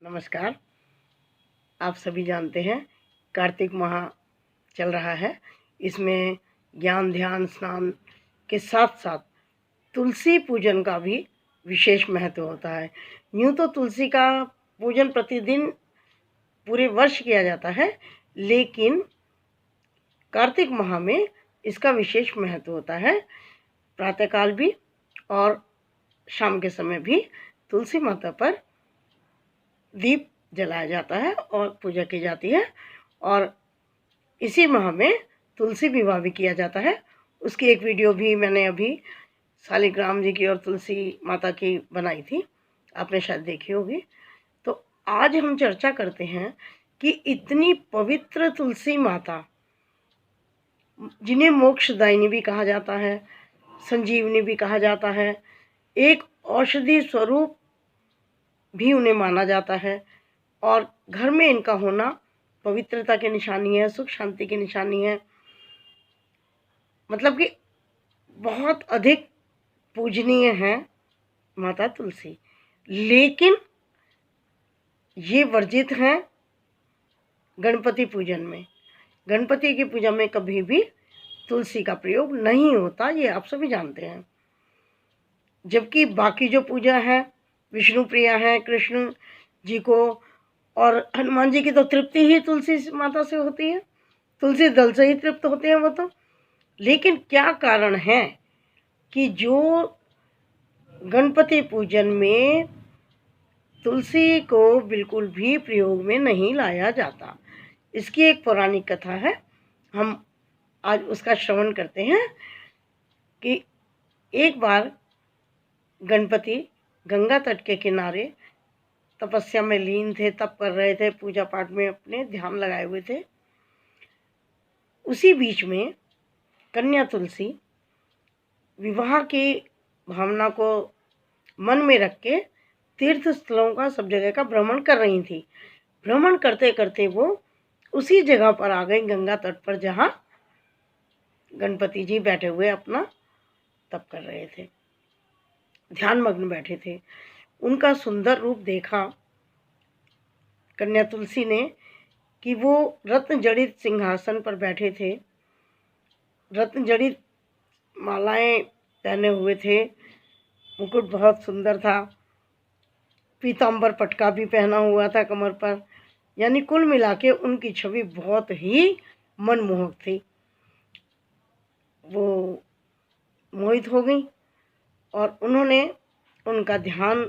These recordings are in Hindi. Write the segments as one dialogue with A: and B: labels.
A: नमस्कार। आप सभी जानते हैं कार्तिक माह चल रहा है। इसमें ज्ञान ध्यान स्नान के साथ साथ तुलसी पूजन का भी विशेष महत्व होता है। यूँ तो तुलसी का पूजन प्रतिदिन पूरे वर्ष किया जाता है, लेकिन कार्तिक माह में इसका विशेष महत्व होता है। प्रातःकाल भी और शाम के समय भी तुलसी माता पर दीप जलाया जाता है और पूजा की जाती है। और इसी माह में तुलसी विवाह भी किया जाता है। उसकी एक वीडियो भी मैंने अभी शालिग्राम जी की और तुलसी माता की बनाई थी, आपने शायद देखी होगी। तो आज हम चर्चा करते हैं कि इतनी पवित्र तुलसी माता, जिन्हें मोक्षदायिनी भी कहा जाता है, संजीवनी भी कहा जाता है, एक औषधि स्वरूप भी उन्हें माना जाता है, और घर में इनका होना पवित्रता की निशानी है, सुख शांति की निशानी है। मतलब कि बहुत अधिक पूजनीय है माता तुलसी, लेकिन ये वर्जित हैं गणपति पूजन में। गणपति की पूजा में कभी भी तुलसी का प्रयोग नहीं होता, ये आप सभी जानते हैं। जबकि बाकी जो पूजा है, विष्णु प्रिया है, कृष्ण जी को और हनुमान जी की तो तृप्ति ही तुलसी माता से होती है, तुलसी दल से ही तृप्त होते हैं वो तो। लेकिन क्या कारण है कि जो गणपति पूजन में तुलसी को बिल्कुल भी प्रयोग में नहीं लाया जाता? इसकी एक पौराणिक कथा है, हम आज उसका श्रवण करते हैं। कि एक बार गणपति गंगा तट के किनारे तपस्या में लीन थे, तप कर रहे थे, पूजा पाठ में अपने ध्यान लगाए हुए थे। उसी बीच में कन्या तुलसी विवाह की भावना को मन में रख के तीर्थ स्थलों का, सब जगह का भ्रमण कर रही थी। भ्रमण करते करते वो उसी जगह पर आ गई, गंगा तट पर, जहाँ गणपति जी बैठे हुए अपना तप कर रहे थे, ध्यान मग्न बैठे थे। उनका सुंदर रूप देखा कन्या तुलसी ने कि वो रत्न जड़ित सिंहासन पर बैठे थे, रत्न जड़ित मालाएं पहने हुए थे, मुकुट बहुत सुंदर था, पीतांबर पटका भी पहना हुआ था कमर पर। यानी कुल मिला के उनकी छवि बहुत ही मनमोहक थी। वो मोहित हो गई और उन्होंने उनका ध्यान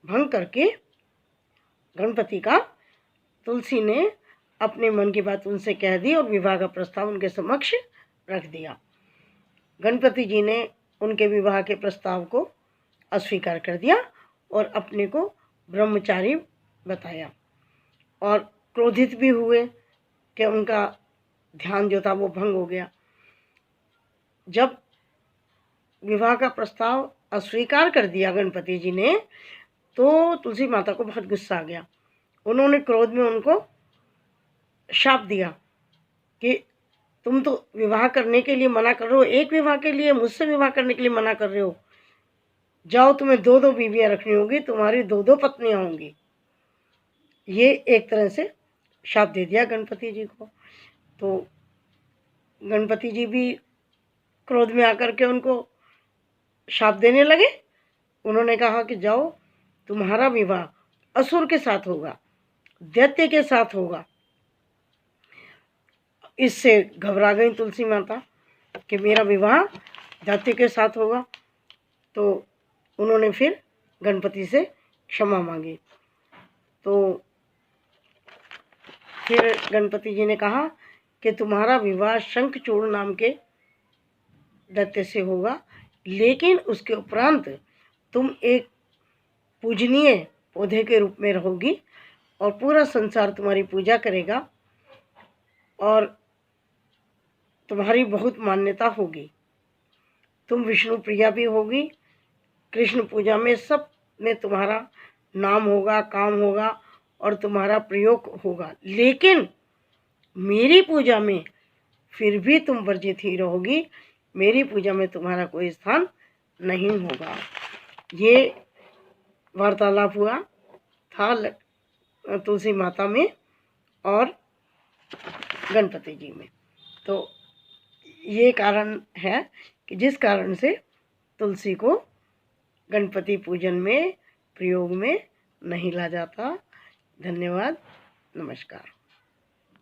A: भंग करके गणपति का, तुलसी ने अपने मन की बात उनसे कह दी और विवाह का प्रस्ताव उनके समक्ष रख दिया। गणपति जी ने उनके विवाह के प्रस्ताव को अस्वीकार कर दिया और अपने को ब्रह्मचारी बताया, और क्रोधित भी हुए कि उनका ध्यान जो था वो भंग हो गया। जब विवाह का प्रस्ताव अस्वीकार कर दिया गणपति जी ने, तो तुलसी माता को बहुत गुस्सा आ गया। उन्होंने क्रोध में उनको शाप दिया कि तुम तो विवाह करने के लिए मना कर रहे हो, एक विवाह के लिए, मुझसे विवाह करने के लिए मना कर रहे हो, जाओ तुम्हें दो दो बीवियां रखनी होगी, तुम्हारी दो दो पत्नियां होंगी। ये एक तरह से शाप दे दिया गणपति जी को। तो गणपति जी भी क्रोध में आकर के उनको शाप देने लगे। उन्होंने कहा कि जाओ, तुम्हारा विवाह असुर के साथ होगा, दैत्य के साथ होगा। इससे घबरा गई तुलसी माता कि मेरा विवाह दैत्य के साथ होगा। तो उन्होंने फिर गणपति से क्षमा मांगी। तो फिर गणपति जी ने कहा कि तुम्हारा विवाह शंखचूड़ नाम के दैत्य से होगा, लेकिन उसके उपरांत तुम एक पूजनीय पौधे के रूप में रहोगी और पूरा संसार तुम्हारी पूजा करेगा और तुम्हारी बहुत मान्यता होगी। तुम विष्णु प्रिया भी होगी, कृष्ण पूजा में सब में तुम्हारा नाम होगा, काम होगा और तुम्हारा प्रयोग होगा। लेकिन मेरी पूजा में फिर भी तुम वर्जित ही रहोगी, मेरी पूजा में तुम्हारा कोई स्थान नहीं होगा। ये वार्तालाप हुआ था तुलसी माता में और गणपति जी में। तो ये कारण है कि जिस कारण से तुलसी को गणपति पूजन में प्रयोग में नहीं ला जाता। धन्यवाद, नमस्कार।